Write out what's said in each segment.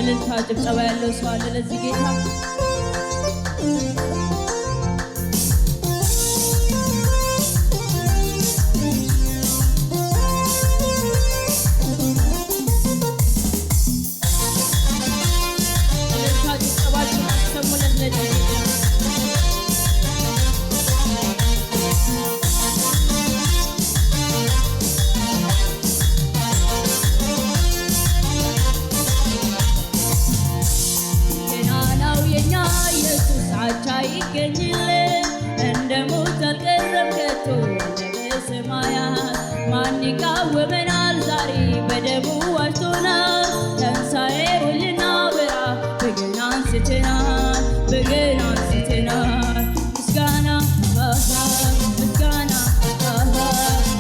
እልልታ ጭብጨባ ያለው ሰው አለ ለዚህ ጌታ? ይቃወመናል ዛሬ በደሙ ዋጅቶናል ትንሣኤውን ልናወራ በገና አንስተናል በገና አንስተናል ምስጋና ምስጋና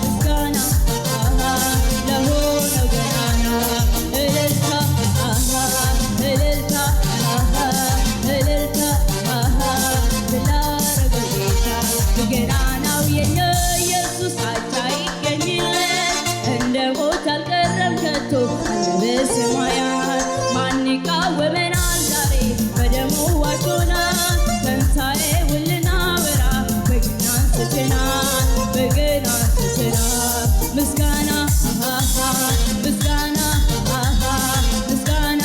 ምስጋና ለሆነው ገናና እልልታ እልልታ እልልታ ላረገው ጌታ ገናናው የኛ ኢየሱስ አቻ ይገኝለት እንደ ሞት አልቀረም ከቶ በሰማያት ማን ይቃወመናል ዛሬ በደሙ ዋጅቶናል ትንሣኤውን ልናወራ በገና አንስተናል በገና አንስተናል ምስጋና ምስጋና ምስጋና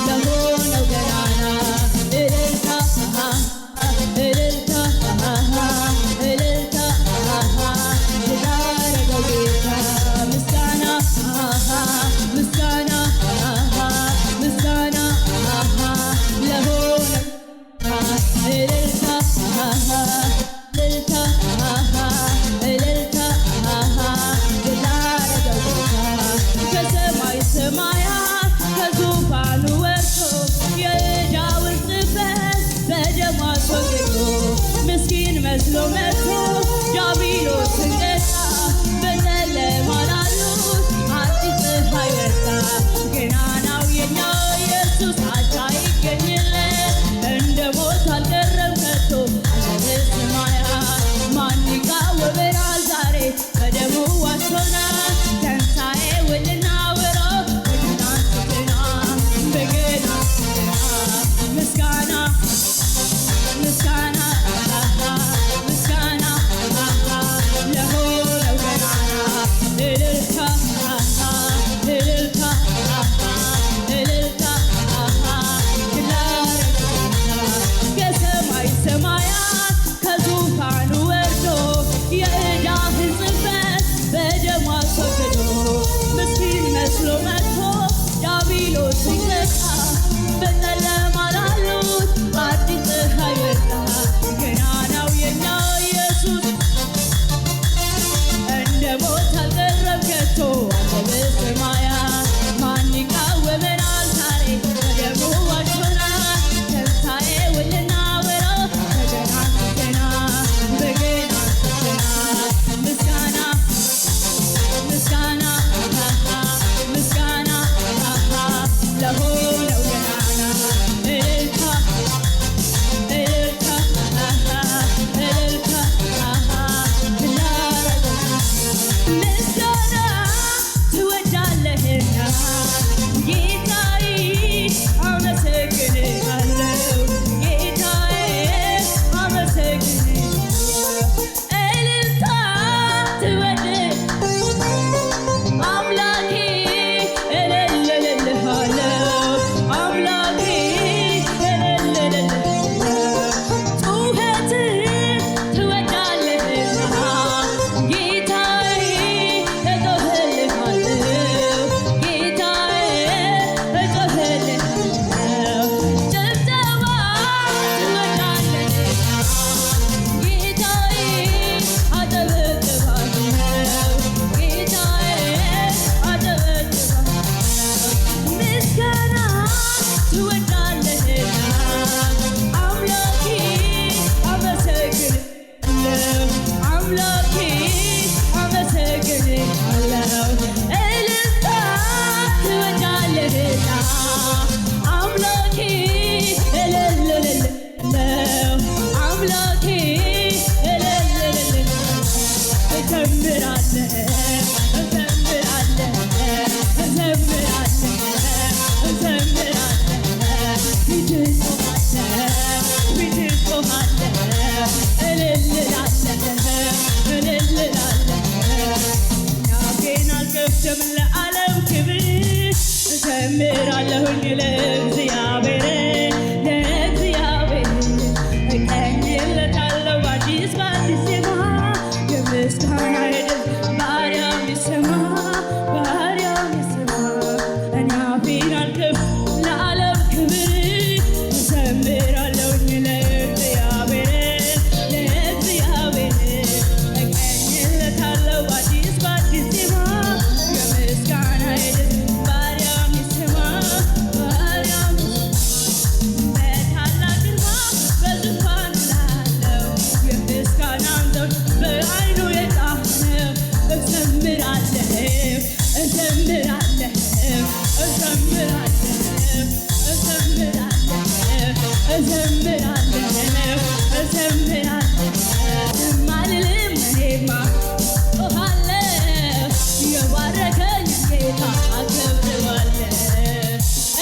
ለሆነው ገናና እልልታ እልልታ እልልታ ላረገው ጌታ ምስጋና ምስጋና ምስጋና ለሆነው እልልታ እልልታ እልልታ ላረገው ጌታ ከሰማይ ሰማያት ከዙፋኑ ወርዶ የዕዳውን ጽሕፈት በደሙ አስወግዶ ምስኪን መስሎ መጥቶ ዲያብሎስን ገዛ በጨለማ ላሉት አዲስ ፀሐይ ወጣ ገናናው የኛ ኢየሱስ አቻ ይገኝለት እንደ ሞት አልቀረም ከቶ በሰማያት ማን ይቃወመናል ዛሬ በደሙ ዋጅቶናል ትንሣኤውን ልናወራ በገና አንስተናል በገና አንስተናል ምስጋና ምስጋና ምስጋና ለሆነው ገናና እልልታ እልልታ እልልታ ከሰማይ ሰማያት ከዙፋኑ ወርዶ የዕዳህን ጽሕፈት በደሙ አስወግዶ ምስኪን መስሎ መጥቶ ዲያብሎስን ገዛ በጨለማ ላሉት አዲስ ፀሐይ ወጣ ገናናው የኛ ኢየሱስ እንደ ሞት አልቀረም ከቶ በሰማያት ማን ይቃወመናል ዛሬ በደሙ ዋጅቶናል ትንሣኤውን ልናወራ በገና አንስተናል በገና አንስተናል ምስጋና ምስጋና ምስጋና ለሆነው ገናና እልልታ እልልታ እልልታ ላረገው ምስጋና ትወዳለህና ጌታዬ አመሰግንሃለሁ ጌታዬ አመሰግንሃለሁ እልልታ አምላኬ እልልልሃለሁ አምላኬ እልልልሃለሁ ጩኸት ትወዳለህና ጌታዬ እጮህልሃለሁ ጌታዬ እጮህልሃለሁ ጭብጨባ ትወዳለህና ጌታዬ አጨበጭባለሁ ጌታዬ አጨበጭባለሁ ምስጋና ትወዳለህና አምላኬ አመሰግንሃለሁ አምላኬ አመሰግንሃለሁ እልልታ ትወዳለህና አምላኬ እልልልሃለሁ አምላኬ እልልልሃለሁ እዘምራለሁ እዘምራለሁ እዘምራለሁ አፌን አልከፍትም ለዓለም ክብር እዘምራለሁኝ ለእግዚአብሔር እቀኝለታለሁ በአዲስ ዜማ የምስጋናዬ ድምፅ በአርያም ይሰማ በአርያም ይሰማ እኔ አፌን አልከፍትም ለዓለም ክብር እዘምራለሁኝ ለእግዚአብሔር እቀኝለታለሁ በአዲስ ዜማ የምስጋናዬ ድምፅ በአርያም ይሰማ በአርያም በታላቅ ግርማ በዙፋኑ ላለው የምስጋናን ዘውድ በዓይኑ የጣለው እዘምራለሁ እዘምራለሁ እዘምራለሁ እዘምራለሁ እዘምራለሁ እዘምራለሁ ዝም አልልም እኔማ እጮኻለሁ የባረከኝ ጌታ አከብረዋለሁ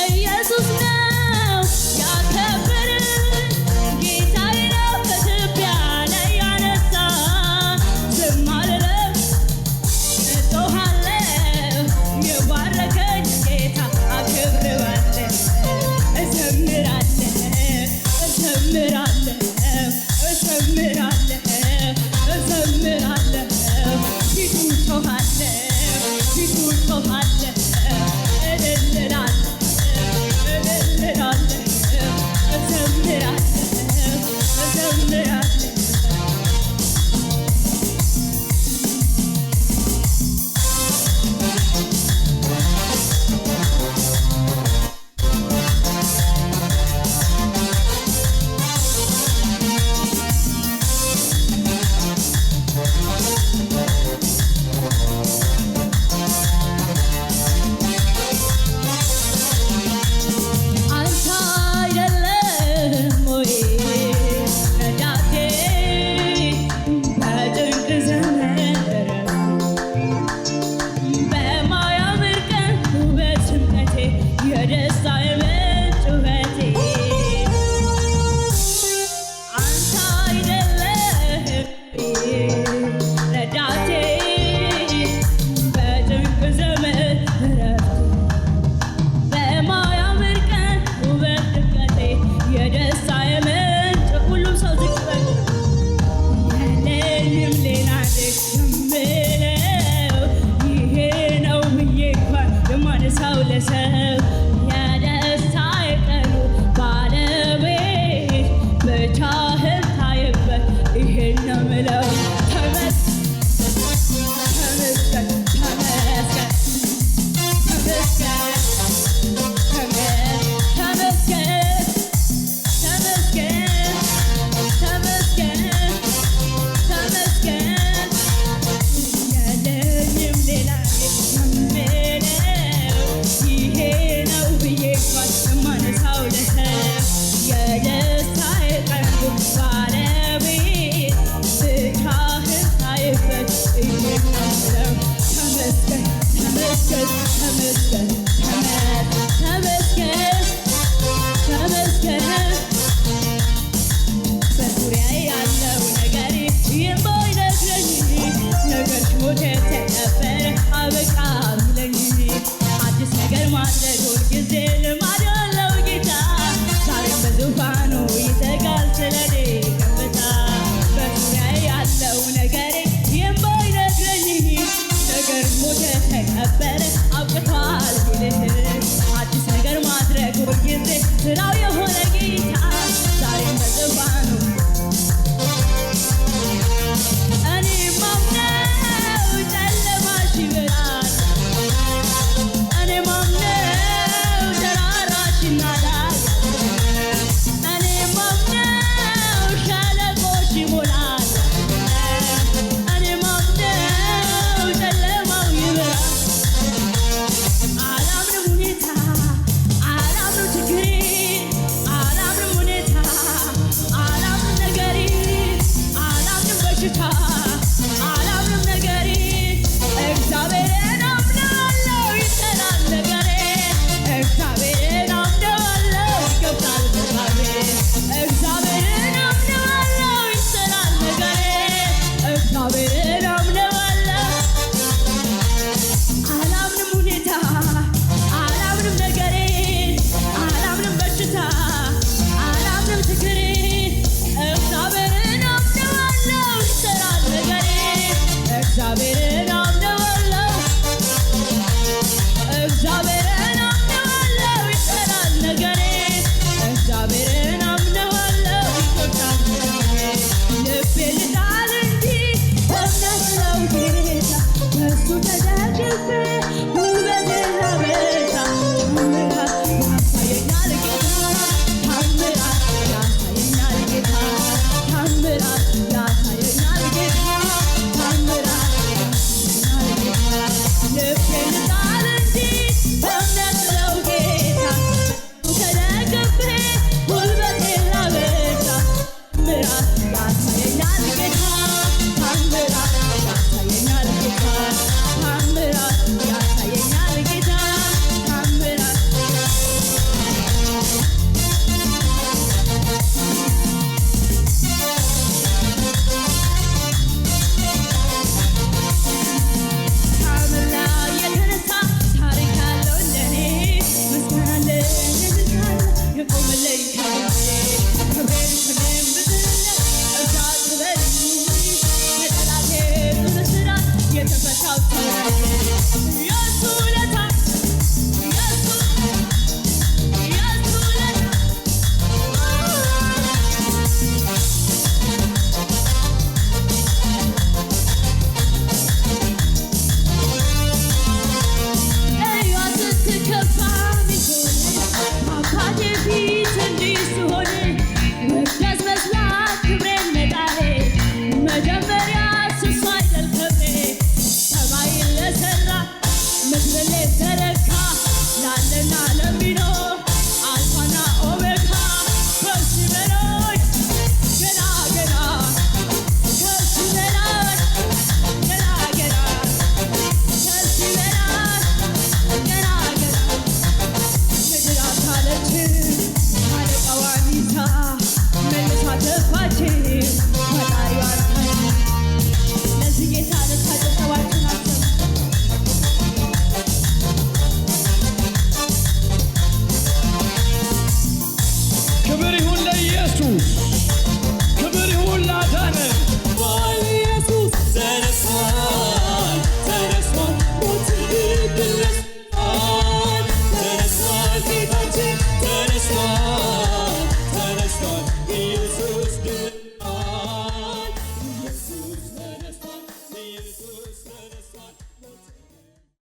ኢየሱስ ነው ያከበረኝ ጌታዬ ነው ከትቢያ ላይ ያነሳኝ ዝም አልልም እጮኻለሁ የባረከኝ ጌታ አከብረዋለሁ እዘምራለሁ እዘምራለሁ እዘምራለሁ እዘምራለሁ ፊቱን እጮኻለሁ ፊቱን እጮኻለሁ እልልላለሁ እልልላለሁ እዘምራለሁ እዘምራለሁ አንተ አይደለም ወይ ረዳቴ በጭንቅ ዘመን በማያምር ቀን ውበት ጭንቀቴ የደስታዬ ምንጭ ውበቴ አንተ አይደለም ወይ ረዳቴ በጭንቅ ዘመን በማያምር ቀን ውበት ድምቀቴ የደስታዬ ምንጭ ሁሉም ሰው ዝቅ በል የለኝም ሌላ የምለው ይሄ ነው ብዬ እንኳን የማነሳው ለሰው የደስታዬ ቀኑ ባለቤት ብቻህን ታየበት ይሄን ነው ምለው ተመስገን ተመስገን ተመስገን የለኝም ሌላ የምለው ይሄ ነው ብዬ እንኳን የማነሳው ለሰው የደስታዬ ቀን ባለቤት ሃሌሉያ